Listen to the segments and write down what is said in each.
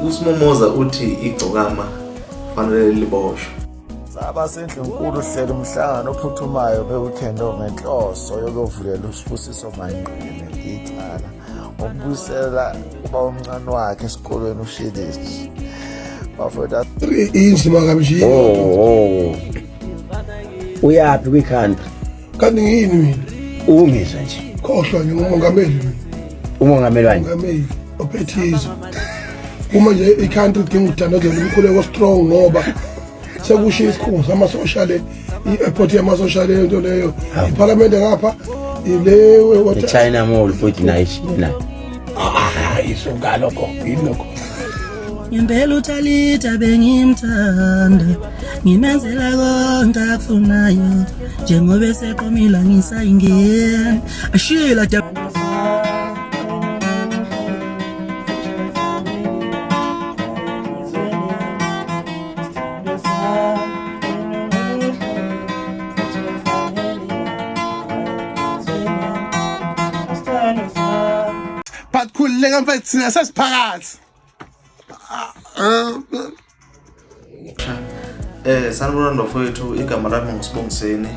uSmomoza uthi Igcokama fanele liboshwe. Saba sendlu enkulu uhlelo umhlangano ophuthumayo beweekend ngenhloso yokuvulela uSibusiso Manqele icala ukubuyisela uba umncane wakhe esikolweni uShilisi. Bafunda 3 inzima kamjini. Uyapi kwikhanda? Kanti ngini mina? Ungizwe nje. Khohlwa nje umongameli. Umongameli wani? Umongameli ophethizo. Uma nje ikhanda lidinga ukudandazela umkhuleko strong ngoba sekushiya isikhungo sama-social i-airport yama-social into leyo iparlamente ngapha ilewe China Mall futhi nayishina isungalokho yilokho ngempela uThalita bengimthanda ngimenzela konke akufunayo njengoba eseqomila ngisayingena ashila but khululeka mfethu thina sesiphakathi. Sanibona ndofowethu, igama lami nguSibongiseni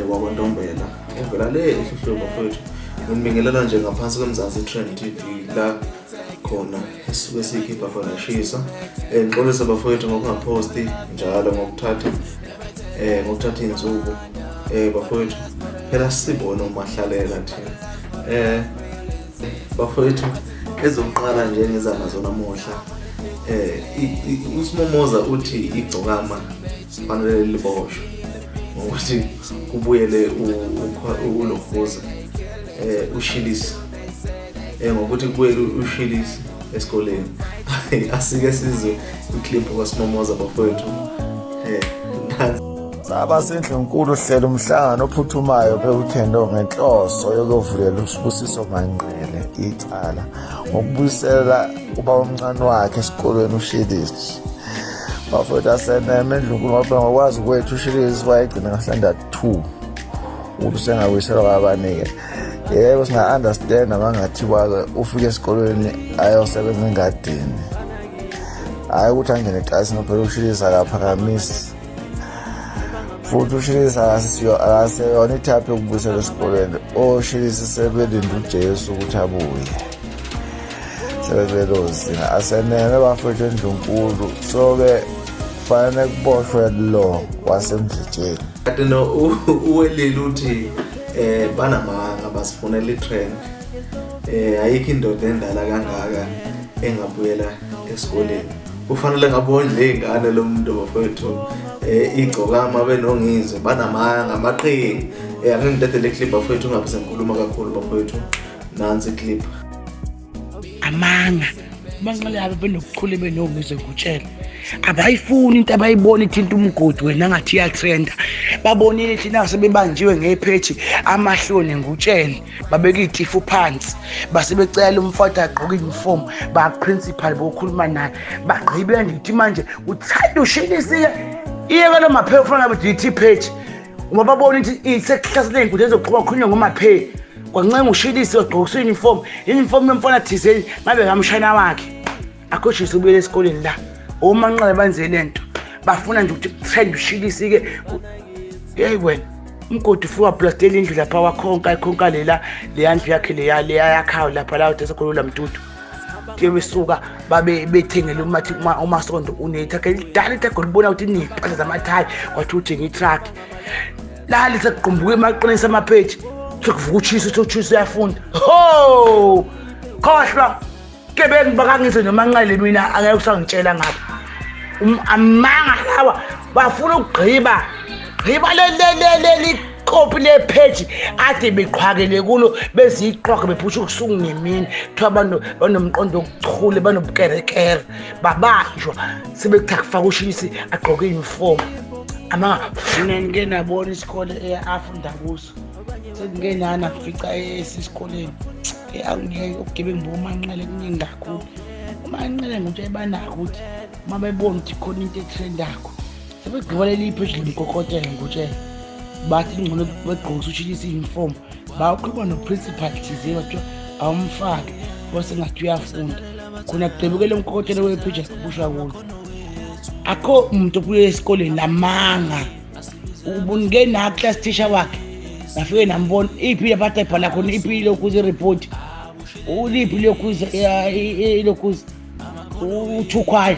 wakwaNtombela. Uvela le ehluhlwe bafowethu. Ngibingelela nje ngaphansi kwemzansi Trend TV la khona esisuke sikhipha khona shisa. Ngixolisa bafowethu ngokungaposti njalo ngokuthatha insuku. Bafowethu phela sibona umahlalela thina. Bafowethu ezoqala nje ngizama zona namuhla. uSmomoza uthi Igcokama fanele liboshwe ngokuthi kubuyele uLokhoza uShilisi ngokuthi kubuyele uShilisi esikoleni. Asike sizwe iclip kaSmomoza bafowethu. Saba sendlu enkulu uhlelo umhlangano ophuthumayo beweekend ngenhloso yokuvulela uSibusiso Manqele icala ukubuyisela uba umncane wakhe esikolweni uShilisi. Bafunda seneme endlunkulu ngoba ngokwazi kwethu uShilisi wayegcina ngahlanda 2 usengabuyiselwa kwabanike. Yebo singa-understand abangathiwa ufike esikolweni ayosebenza engadini, hayi ukuthi angene eklasini phela uShilisi akaphakamisi. Futhi uShilisi akaseyona ithaphi yokubuyisela esikoleni. OShilisi sebelinda uJesu ukuthi abuye. Sebelozinga asenene bafethu endlunkulu. So-ke fanele kuboshwe lo wasemdlitsheni. Kanti no welile uthi banamanga basifunela itrend. Ayikho indoda endala kangaka engabuyela esikoleni. Kufanele ngabondle ingane lo muntu bafethu. Igcokama benongizwe banamanga amaqhinga. Angingidedele clip bafethu ungabe sengikhuluma kakhulu bafethu. Nansi clip. Amanga banqale yabe benokukhule benongizwe kutshela abayifuni into abayibona ithinta umgodi wena ngathi iyatrenda. Babonile thina sebebanjiwe ngepage amahloni ngutshele babeka itifu phansi basebecela umfowethu agqoke uniform ba principal bokhuluma naye bagqibe ndithi manje uthanda uShilisi iyeke lo maphe ufana ngabe DT page uma babona ukuthi iseklahle lenkulu ezoqhubeka khulunywa ngomaphe kwancenga uShilisi ogqokisa uniform yemfana thizeni ngabe ngamshana wakhe akhoshisa ubuyele esikoleni la omanqale banze lento bafuna nje ukuthi trend uShilisi ke hey wena umgodi ufuka blastela indlu lapha wakhonka lela leyandlu yakhe leya yakhayo lapha la uthesekhulula mtutu tiye besuka babe bethengele umasondo unetha ke lidala itegolibona ukuthi iniphatha zamathayi wathi uthi ngitruck la lisequmbuke emaqinisa amapage sokuvuka uchisa uyafunda ho khohlwa ke bengibakangise nomanqale mina angeke usangitshela ngapha amanga lawa bafuna ukugqiba leli copy le page ade beqhwakele kulo beziqhwaka bephusha ukusuku ngemini kuthiwa abantu banomqondo okuchule banobukerekere babanjwa sebekufaka uShilisi agqoke uniform. Amanga ngeke nabona isikole afunda kuso sengenana kufica esikoleni angeke ubugebengu bomanqele kuningi kakhulu. Umanqele ngumuntu ebanako ukuthi uma bebona ukuthi khona into etrendako sebegqibelela iphezulu imkokotela ngutshela bathi ngcono begqokisa uShilisi uniform baqhubha noprincipal thizeni wathi awumfake bose ngathi uyafunda khona kudebukele umkokotelo wephitsha sibushwa kulo akho umuntu obuye esikoleni lamanga ubunike na class teacher wakhe nafike nambona iphi yaphatha ibhala khona iphi lokhuza report uliphi lokhuza uthukhwayo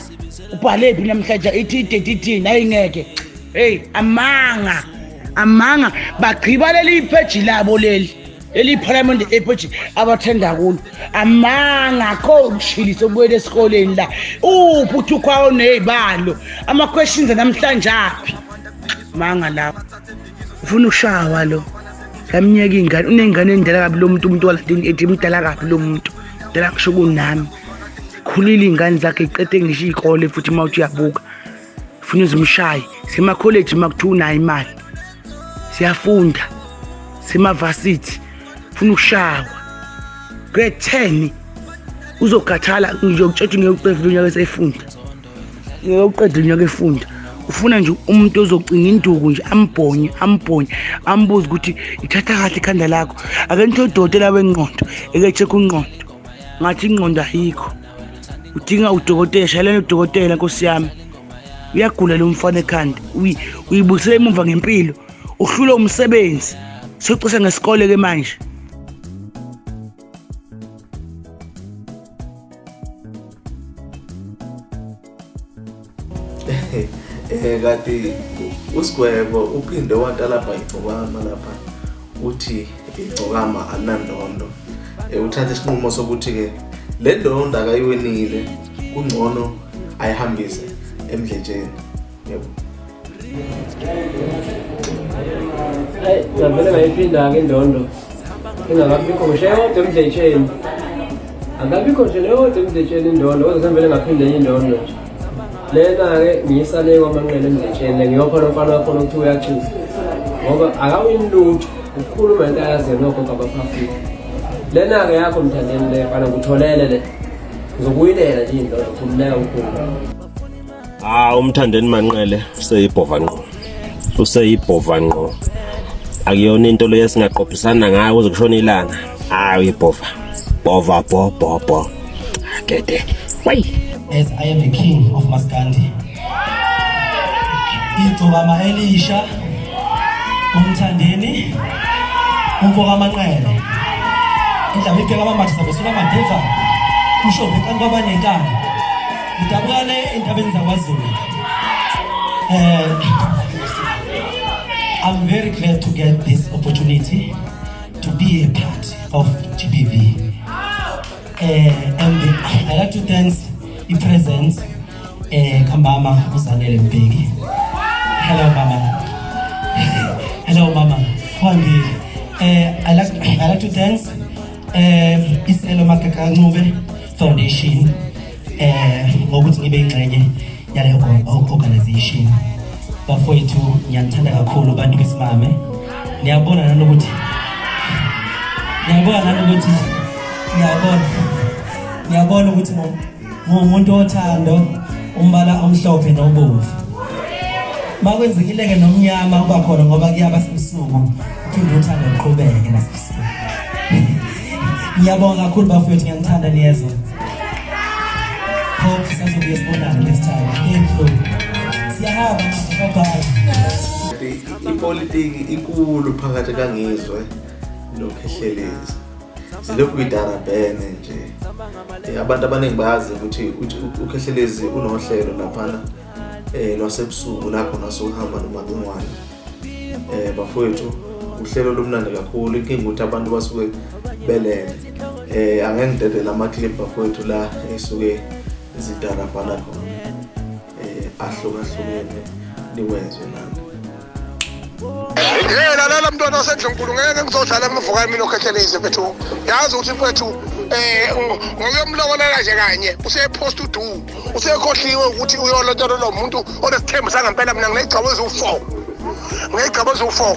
ubhale phi namhlanje ithi ayingeke hey amanga bagqiba leli page labo leli parliament epage abathenda kulo amanga kho ngishilisa ubuyele esikoleni la uphuthukwayo nezibalo ama questions namhlanje aphi manga lapho ufuna ushawa lo lamnyeka ingane unengane endala kabi lo muntu waladini ethi imdala kabi lo muntu dala kusho kunami khulile ingane zakhe iqede ngisho izikole futhi mawuthi uyabuka ufuna uzimshaye sema college makuthiwa unayo imali siyafunda sema varsity ufuna ushawa grade 10 uzokhathala ngiyokutshela ngiyocela unyaka esefunda ngiyocela unyaka efunda ufuna nje umuntu ozocinga induku nje ambonye ambuze ukuthi ithatha kahle ikhanda lakho akento udokotela wengqondo ekecheka ungqondo ngathi ingqondo ayikho udinga udokotela shalene udokotela Nkosi yami uyagula lo mfana ekhanda uyibusele emuva ngempilo uhlula umsebenzi socisa ngesikole ke manje kati uSgwebo uphinde wanta lapha Igcokama lapha uthi Igcokama anandondo uthatha isinqumo sokuthi ke le ndondo akayiwenile kungcono ayihambise emdletsheni yebo ngavele ngayiphinda ke indondo ingakabikho ngisho yodwa emdletsheni akabikho nje yodwa emdletsheni indondo kodwa ngivele ngaphinde indondo lena ke ngiyisale kwamanqele emdletsheni ngiyopha nomfana wakho ukuthi uyachuza ngoba akawini lutho ukukhuluma into ayazi nokho kabaphafika lena ke yakho mthandeni le fana ngitholele le ngizokuyilela nje indondo kumleka ukhulu umthandeni manqele useyibhova ngqo akuyona into lo yesingaqophisana ngayo uze kushona ilanga uyibhova bova gede way. As I am the king of Maskandi, Igcokama elisha umthandeni umfokamanqele indaba ipheka amamathe sabesuka amadeva kusho bekani kwabanenkani idabukane entabeni zakwaZulu. I'm very glad to get this opportunity to be a part of GBV. And I like to thank the present Kambama Fanele Mbeki. Hello mama. I like to thank Iselo Makakancube Foundation ngokuthi ngibe ingxenye yale organization. Bafowethu ngiyathanda kakhulu abantu besimame. Niyabona nanokuthi ngumuntu othando umbala omhlophe nobomvu. Makwenzekile ke nomnyama kuba khona ngoba kuyaba sebusuku uphinde uthando uqhubeke nasebusuku. Ngiyabonga kakhulu bafowethu ngiyathanda niyezwa. Hope sazobuye sibonane next time. Thank you. Siyahamba bye. Ipolitiki inkulu phakathi kaNgizwe noKhehlelezi. Silokhu idarabhene nje. Abantu abaningi bayazi ukuthi uKhehlelezi unohlelo laphana lwasebusuku la khona sohamba nomadungwane. Bafowethu uhlelo lomnandi kakhulu inkinga ukuthi abantu basuke belele. Angeke ngidedele ama clip bafowethu la esuke izidarabhana khona. Ahlukahlukene niwenze nani. Lalela mntwana waseNdlunkulu ngeke ngizodlala amavuka mina oKhehlelezi mfethu. Yazi ukuthi mfethu ngiyomlobolela nje kanye usepost udu usekhohliwe ukuthi uyolotshela lo muntu onesithembu sangempela mina ngiyigcaboza u4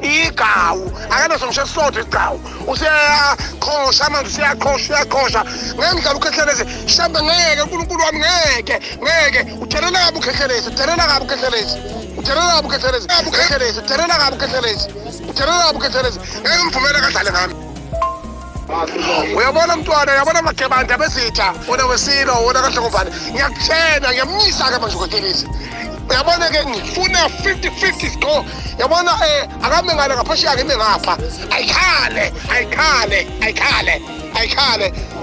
igawu akanaso ngisho sodwa igawu useyakhosha manje useyakhosha ngengidlala uKhehlelezi shamba ngeke uNkulunkulu wami ngeke uthelela kabi uKhehlelezi ngeke ngimvumele kadlale ngami uyabona mntwana uyabona amagebanda besitha wona wesilo wona kahlokuvane ngiyakutshena ngiyamnyisa-ke manje ukhehlelezi uyabona ke ngifuna 50-50 score yabona akame ngale ngaphesheya ngime ngapha ayikhale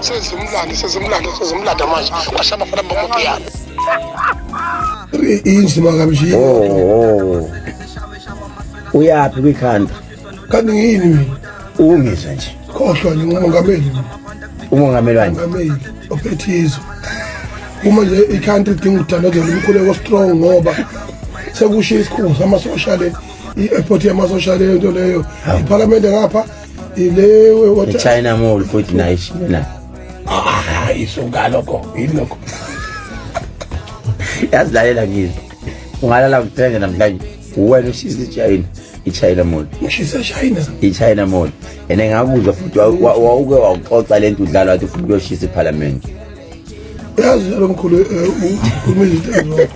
sezimlanda manje kwashaya abafana bamapiyano inzima kamshiya uyaphi kwikhanda kanti ngiyini mina ungizwe nje khohlwa nje ngumongameli umongameli wani umongameli ophethizo uma nje i-country idinga ukudandazela umkhuleko strong ngoba sekusho isikhungo sama-social i-airport yama-social into leyo iphalamende ngapha ile China Mall futhi nayo ishina isungalokho yilokho yazilalela ngizwe ungalala kuthenge namhlanje wena ushisa i-China Mall ushisa China i-China Mall ene ngakuzwa futhi wawuke wawuxoxa lento udlala wathi ufuna ukuyoshisa iphalamende yazi lo mkhulu ukhuluma izinto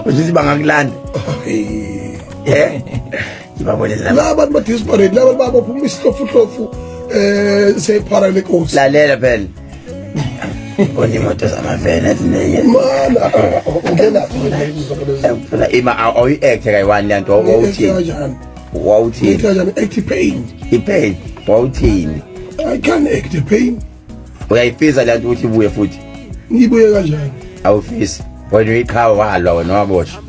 uzithi bangakulanda ibabonela laba ba-disparate laba babaphuma isihlofuhlofu sephara lenkosi lalela phela onimoto zamavene mana ungena ima awuyi-acte kayi-one le nto wawuthini act pain ipain wawuthini I can't act pain uyayifisa le nto ukuthi ibuye futhi ngibuye kanjani awufisi wena uyiqhawe walwa wena waboshwa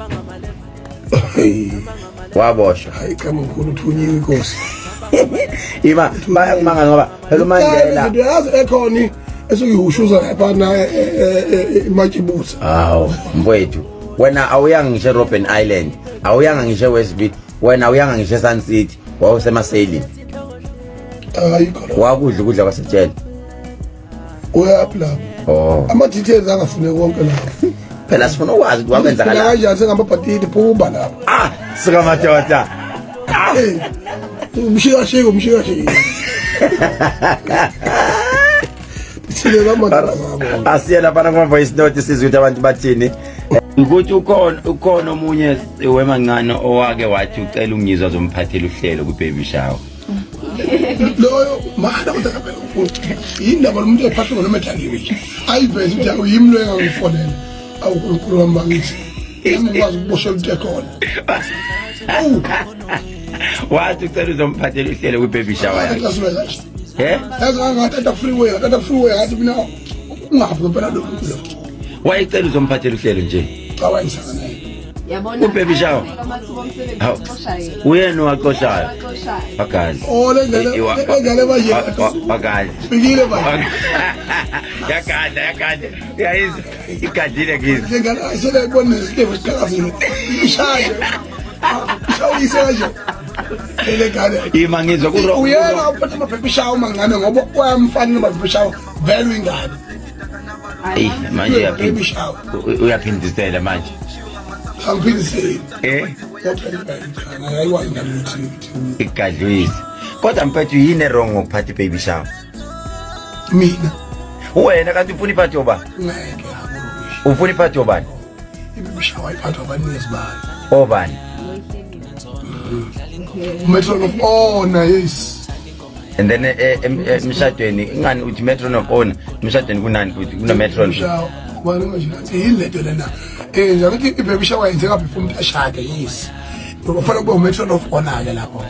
waboshwa hayi kama mkhulu uthunyiwe inkosi ima bayakumanga ngoba phela uMandela yazi ekhoni esukuyihushuza laphana imatshibusa hawu mfowethu wena awuyanga ngisho Robben Island awuyanga ngisho Westby wena awuyanga ngisho Sun City wawusemasailini hayi khona wakudla ukudla kwasetshela uyaphi lapho ama-details angafuneki konke lapho phela sifuna ukwazi ukuthi wakwenzakala kanjani sengamabhatiti phuba lapho sikamadoda umshikashika asiye laphana kuma-voice note sizwe ukuthi abantu bathini ukuthi ukhona omunye wemancane owake wathi ucela ungizwa zomphathela uhlelo kwi-baby shower loyo mana yindaba lo muntu ephathwe ngonomehlaliwe nje ayiveze ukuthi awuyimlo engangifonela awunkulunkulu wami bakithi ngikwazi ukuboshela into ekhona wathi ucela uzomphathela uhlelo kwi-baby shower yakhe yazi ngathatha freeway ngathi mina ungaphi ngempela lo muntu lo wayecela uzomphathela uhlelo nje cha wayisana naye yabona ubhebi shawo uyena owaqoshayo bagazi lengane manje bagazi fikile manje yakade uyayizwa igadile kizo lengane ayisele ibona izinto ezikhakhazile ishaye shawise kanje lengane ima ngizwa kuro uyena uphatha amabhebi shawo mangane ngoba kwamfanele amabhebi shawo vele ingane ayi manje uyaphindisela manje angiphindiseli igadlwisi kodwa mpethu yini erong ngokuphatha i-baby shower mina wena kanti ufuna iphathi yobani ufuna iphathi yobani i-baby shower iphathwa abaningi bani obani metron of honor yes and then emshadweni ingani uthi metron of honor emshadweni kunani kuna-metron yilento lena nje ukuthi i-baby shower yenzeka before umuntu ashade yes kufanele kube umetron of honor-ke lapho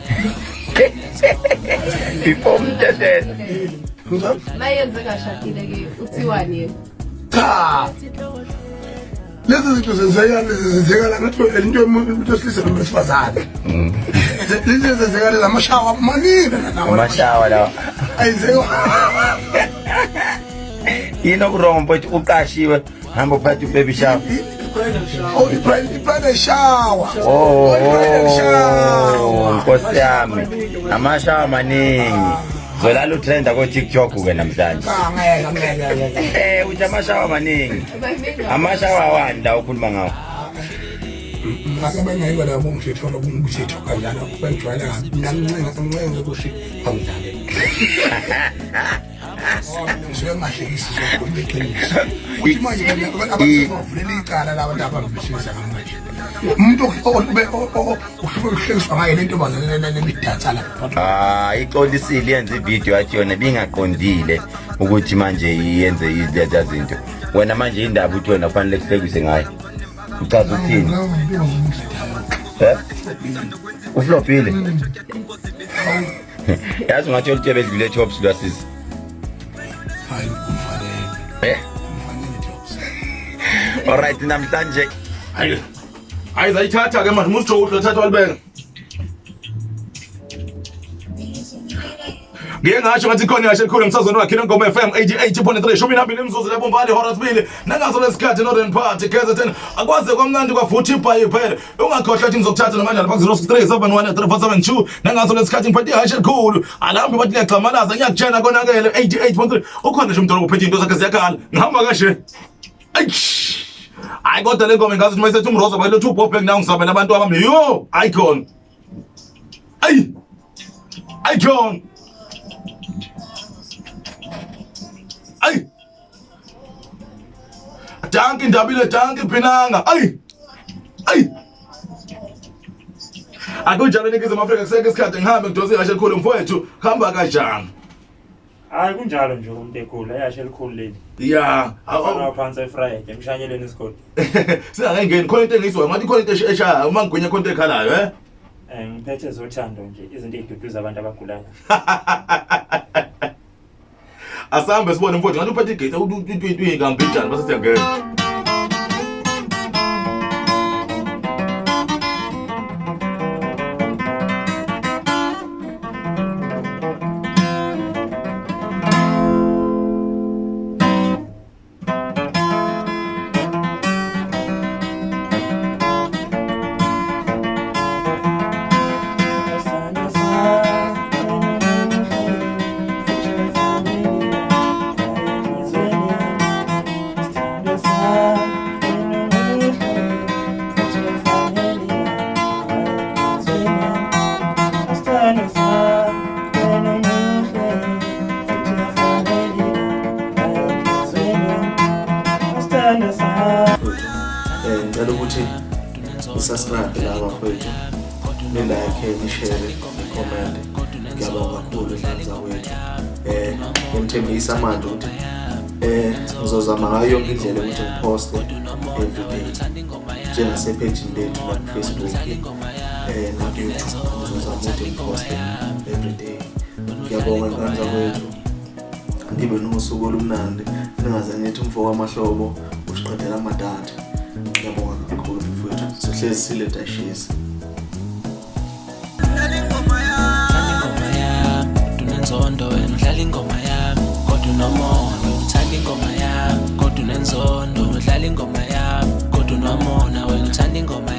before umuntu ashade mayenzeka ashadile-ke uthiwani yena cha lezi zinto zenzekala ngathi into yomuntu osilisa nomuntu wesifazane lezi zenzekala lamashawa amanini amashawa lawa ayenzeka yini okurongo mfowethu uqashiwe hamba uphathe i-baby shower i-bridal shower nkosi yami amashawa amaningi zolala utrenda ko-TikTok-ke namhlanje uthi amashawa amaningi amashawa awani la ukhuluma ngawo ngasebengayiwa labo ngithola ukuthi kanjalo bengijwayela namncenga ukuthi awudlale ngizoyengahlekisi zokuqiniso uthi manje abavulela icala labantu abambishisa ngamanje umuntu uhlekiswa ngayo lento bazidansa la ixolisile yenza ivideo yathi yona bingaqondile ukuthi manje iyenze lezi zinto. Wena manje indaba uthi wena kufanele kuhlekise ngayo. Uchaza ukuthini? Uflopile. Yazi ngathi ulitshebe edlule tops lwasisi. hayi umfanele Alright namhlanje hayi zayithatha ke manje musi Joe uthatha walibeka. Ngeke ngasho ngathi khona yashe elikhulu emsazweni wakhe ngoma FM 88.3 shumi nambili imzuzu lebombali ihora lesibili nangazo lesikhathi Northern Party KZN akwaze kwamnandi kwafuthi ibhayi phela ungakhohlwa ukuthi ngizokuthatha namanje lapha 0637134772 nangazo lesikhathi ngiphethe ihashe elikhulu alambe bathi liyagxamalaza ngiyakutshena konakele 88.3 ukhona nje umntwana ophethe into zakhe ziyakhala ngihamba kashe hayi kodwa le ngoma ngazi ukuthi mayisethi umroza bayilethe ubhobhe nawo ngizabe nabantu abami yo icon icon Danki ndabile danki pinanga akunjalo eNingizimu Afrika kuseke isikhathi ngihambe ngidoze ihashe elikhulu mfowethu hamba kanjani hayi kunjalo nje umuntu ekhulu ihashe elikhulu leli ya phansi eFriday emshanyeleni isigodi singangeni khona into engizwa ngathi khona into eshaya uma ngigwinya khona into ekhalayo ngiphethe zothando nje izinto eziduduza abantu abagulayo asambe sibone mfowethu ngathi uphethe igate uthi ngambijana base siyangena ngicela ukuthi usubscribe la bafowethu ni-like ni-share ni-comment ngiyabonga kakhulu idlanza wethu ngimthembisa manje ukuthi ngizozama ngayo yonke indlela ukuthi ngiposte everyday njengasepage lethu la ku-Facebook naku-YouTube ngizozama ukuthi ngiposte everyday ngiyabonga idlanza wethu ndibe nosuku olumnandi ningaze ngithi umfoko amahlobo usiqedela amadada ngiyabonga kakhulu mfowethu sihlezi siletha shisa Tunenzondo wena udlala ingoma yami kodwa unomona uthanda ingoma yami kodwa unenzondo udlala ingoma yami kodwa unomona wena uthanda ingoma